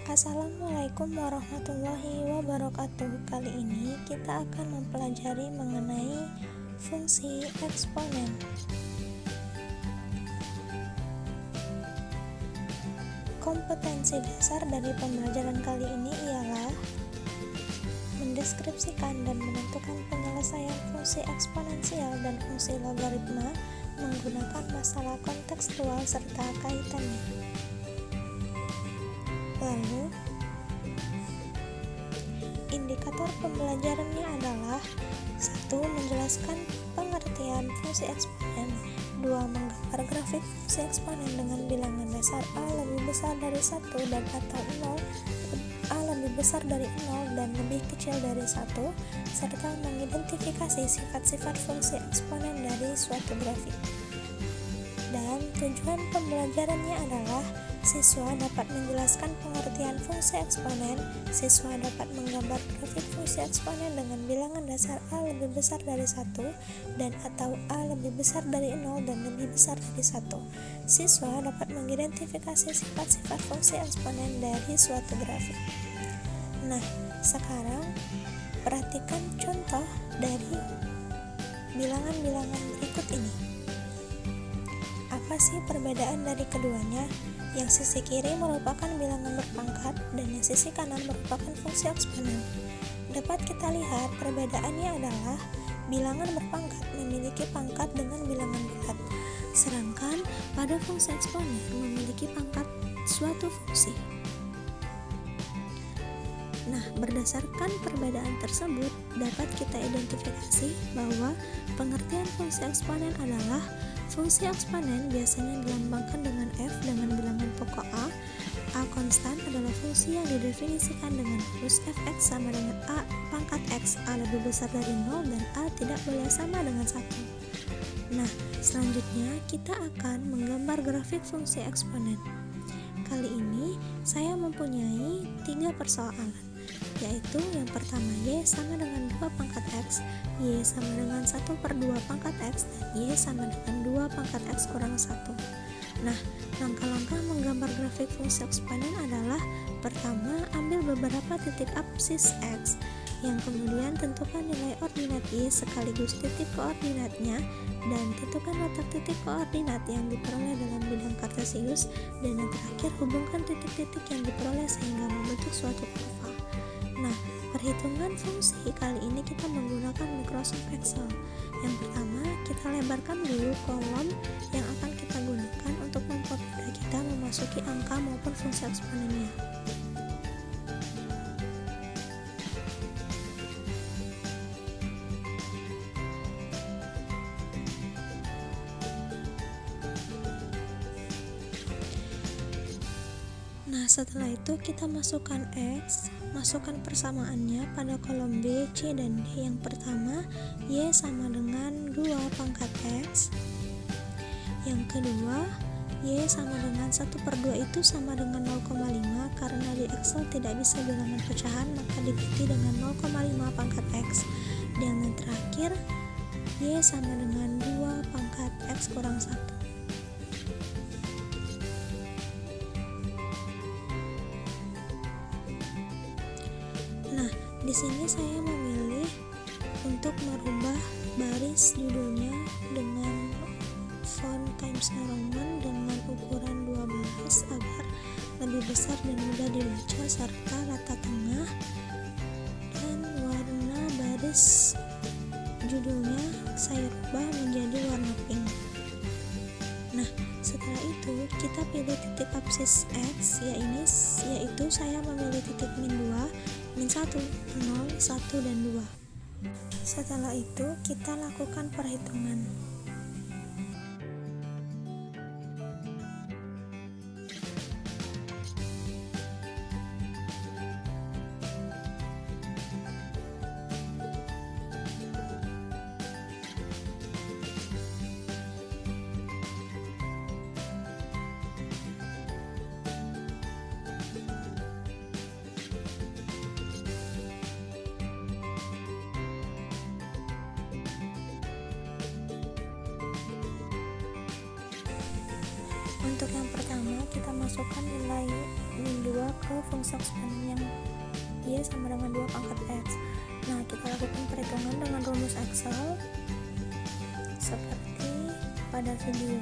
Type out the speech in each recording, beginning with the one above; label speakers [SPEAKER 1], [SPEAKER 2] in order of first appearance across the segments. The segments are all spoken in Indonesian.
[SPEAKER 1] Assalamualaikum warahmatullahi wabarakatuh. Kali ini kita akan mempelajari mengenai fungsi eksponen. Kompetensi dasar dari pembelajaran kali ini ialah mendeskripsikan dan menentukan penyelesaian fungsi eksponensial dan fungsi logaritma menggunakan masalah kontekstual serta kaitannya. Lalu, indikator pembelajarannya adalah 1. Menjelaskan pengertian fungsi eksponen, 2. Menggambar grafik fungsi eksponen dengan bilangan dasar A lebih besar dari 1 dan atau 0, A lebih besar dari 0 dan lebih kecil dari 1, serta mengidentifikasi sifat-sifat fungsi eksponen dari suatu grafik. Dan tujuan pembelajarannya adalah siswa dapat menjelaskan pengertian fungsi eksponen, siswa dapat menggambar grafik fungsi eksponen dengan bilangan dasar A lebih besar dari 1 dan atau A lebih besar dari 0 dan lebih besar dari 1. Siswa dapat mengidentifikasi sifat-sifat fungsi eksponen dari suatu grafik. Nah, sekarang perhatikan contoh dari bilangan-bilangan berikut ini. Apa sih perbedaan dari keduanya? Yang sisi kiri merupakan bilangan berpangkat dan yang sisi kanan merupakan fungsi eksponen. Dapat kita lihat perbedaannya adalah bilangan berpangkat memiliki pangkat dengan bilangan bulat, sedangkan pada fungsi eksponen memiliki pangkat suatu fungsi. Nah, berdasarkan perbedaan tersebut, dapat kita identifikasi bahwa pengertian fungsi eksponen adalah fungsi eksponen biasanya dilambangkan dengan F dengan bilangan pokok A. A konstan adalah fungsi yang didefinisikan dengan rumus fx sama dengan A pangkat x, A lebih besar dari 0 dan A tidak boleh sama dengan 1. Nah, selanjutnya kita akan menggambar grafik fungsi eksponen. Kali ini saya mempunyai 3 persoalan, yaitu yang pertama Y sama dengan 2 pangkat X, Y sama dengan 1/2 pangkat X, dan Y sama dengan 2 pangkat X kurang 1. Nah, langkah-langkah menggambar grafik fungsi eksponen adalah pertama, ambil beberapa titik absis X, yang kemudian tentukan nilai ordinat Y sekaligus titik koordinatnya, dan tentukan letak titik koordinat yang diperoleh dalam bidang kartesius, dan yang terakhir hubungkan titik-titik yang diperoleh sehingga membentuk suatu kurva. Nah, perhitungan fungsi kali ini kita menggunakan Microsoft Excel. Yang pertama, kita lebarkan dulu kolom yang akan kita gunakan untuk mempermudah kita memasuki angka maupun fungsi eksponennya. Nah, setelah itu kita masukkan X, masukkan persamaannya pada kolom B, C, dan D. Yang pertama, Y sama dengan 2 pangkat X. Yang kedua, Y sama dengan 1/2 itu sama dengan 0,5. Karena di Excel tidak bisa bilangan pecahan, maka diganti dengan 0,5 pangkat X. Dan yang terakhir, Y sama dengan 2 pangkat X kurang 1. Nah, di sini saya memilih untuk merubah baris judulnya dengan font Times New Roman dengan ukuran 12 agar lebih besar dan mudah dibaca, serta rata tengah dan warna baris judulnya saya rubah menjadi warna pink. Nah, setelah itu kita pilih titik absis X, yaitu saya memilih titik min 2, min 1, 0, 1, dan 2. Setelah itu kita lakukan perhitungan. Untuk yang pertama, kita masukkan nilai min 2 ke atau fungsi eksponen yang Y sama dengan 2 pangkat X. Nah, kita lakukan perhitungan dengan rumus Excel seperti pada video.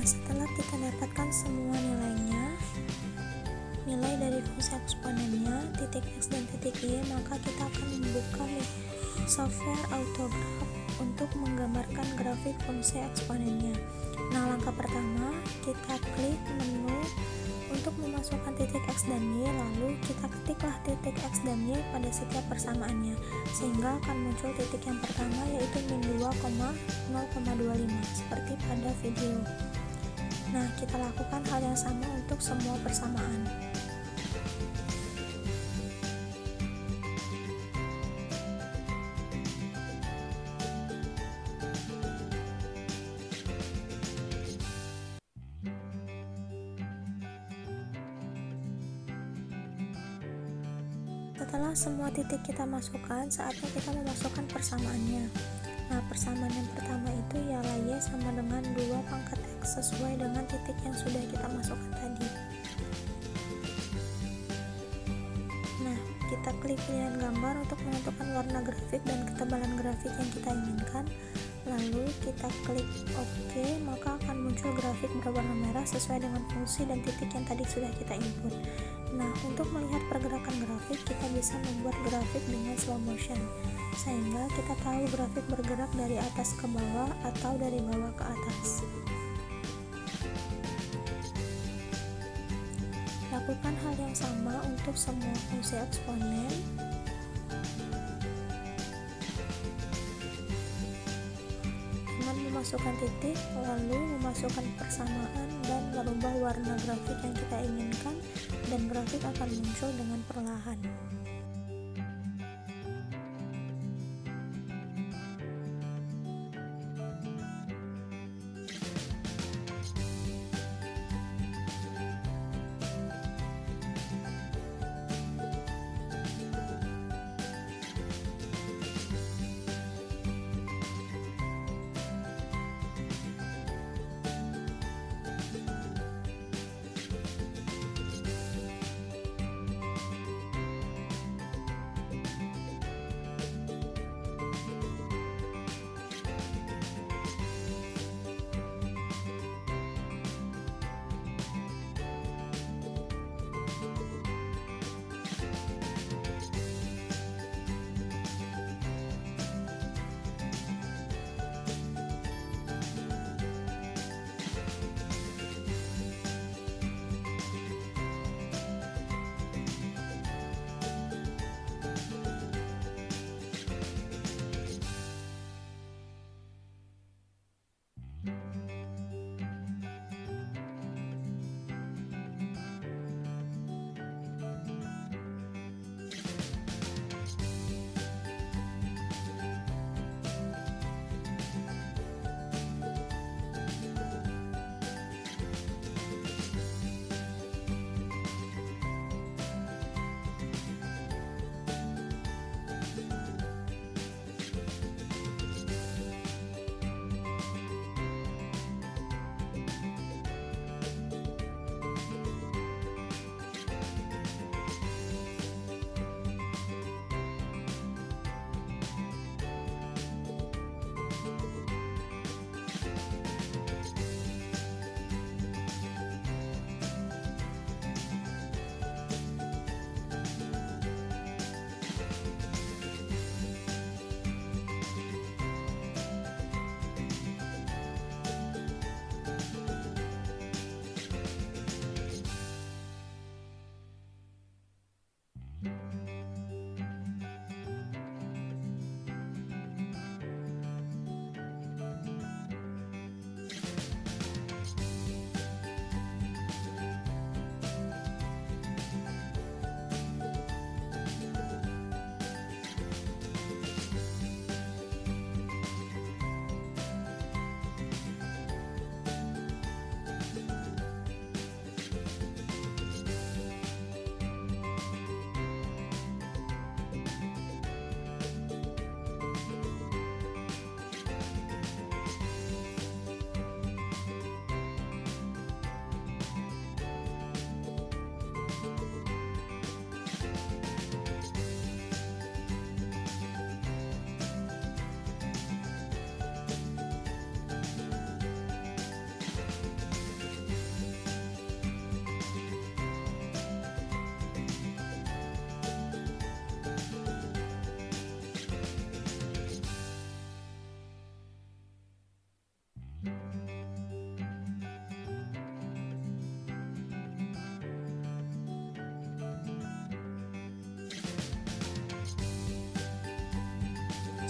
[SPEAKER 1] Setelah kita dapatkan semua nilainya, nilai dari fungsi eksponennya, titik X dan titik Y, maka kita akan membuka software Autograph untuk menggambarkan grafik fungsi eksponennya. Nah, langkah pertama, kita klik menu untuk memasukkan titik X dan Y, lalu kita ketiklah titik X dan Y pada setiap persamaannya, sehingga akan muncul titik yang pertama yaitu min 2,0,25 seperti pada video. Nah, kita lakukan hal yang sama untuk semua persamaan. Setelah semua titik kita masukkan, saatnya kita memasukkan persamaannya. Nah, persamaan yang pertama itu ialah Y sama dengan 2 pangkat X sesuai dengan titik yang sudah kita masukkan tadi. Nah, kita klik pilihan gambar untuk menentukan warna grafik dan ketebalan grafik yang kita inginkan. Lalu kita klik OK, maka akan muncul grafik berwarna merah sesuai dengan fungsi dan titik yang tadi sudah kita input. Nah, untuk melihat pergerakan grafik, kita bisa membuat grafik dengan slow motion, sehingga kita tahu grafik bergerak dari atas ke bawah atau dari bawah ke atas. Lakukan hal yang sama untuk semua fungsi eksponen. Dengan memasukkan titik, lalu memasukkan persamaan dan merubah warna grafik yang kita inginkan, dan grafik akan muncul dengan perlahan.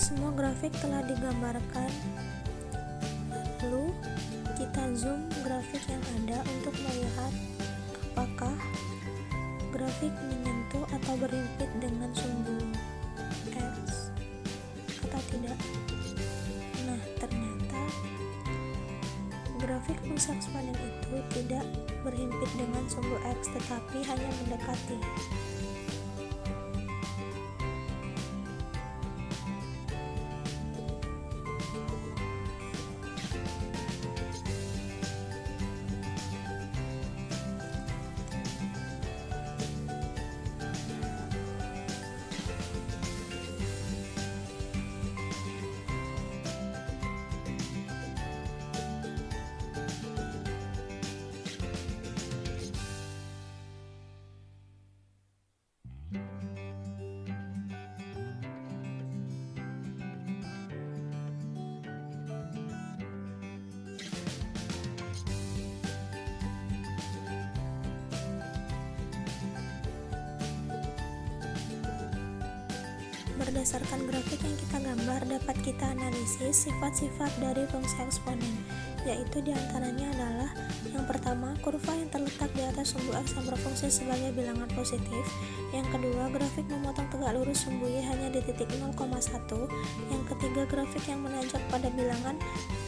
[SPEAKER 1] semua grafik telah digambarkan. Lalu kita zoom grafik yang ada untuk melihat apakah grafik menyentuh atau berhimpit dengan sumbu X atau tidak. Nah, ternyata grafik fungsi eksponen itu tidak berhimpit dengan sumbu X, tetapi hanya mendekati. Berdasarkan grafik yang kita gambar, dapat kita analisis sifat-sifat dari fungsi eksponen, yaitu diantaranya adalah yang pertama, kurva yang terletak di atas sumbu X yang berfungsi sebagai bilangan positif. Yang kedua, grafik memotong tegak lurus sumbu Y hanya di titik 0,1. Yang ketiga, grafik yang menanjak pada bilangan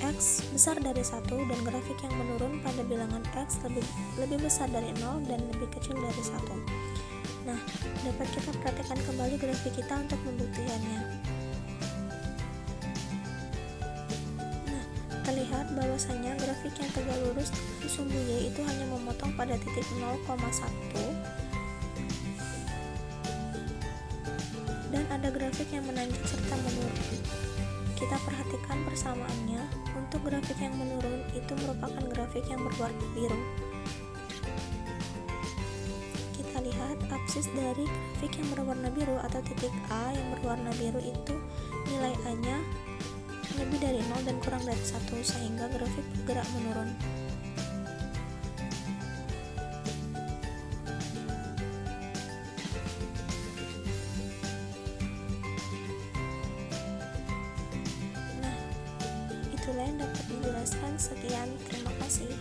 [SPEAKER 1] X besar dari 1 dan grafik yang menurun pada bilangan X lebih besar dari 0 dan lebih kecil dari 1. Nah, dapat kita perhatikan kembali grafik kita untuk membuktikannya. Nah, terlihat bahwasanya grafik yang tegak lurus di sumbu Y itu hanya memotong pada titik 0,1 dan ada grafik yang menanjak serta menurun. Kita perhatikan persamaannya. Untuk grafik yang menurun itu merupakan grafik yang berwarna biru. Lihat absis dari grafik yang berwarna biru atau titik A yang berwarna biru itu nilai A-nya lebih dari 0 dan kurang dari 1, sehingga grafik bergerak menurun. Nah, itulah yang dapat dijelaskan. Sekian, terima kasih.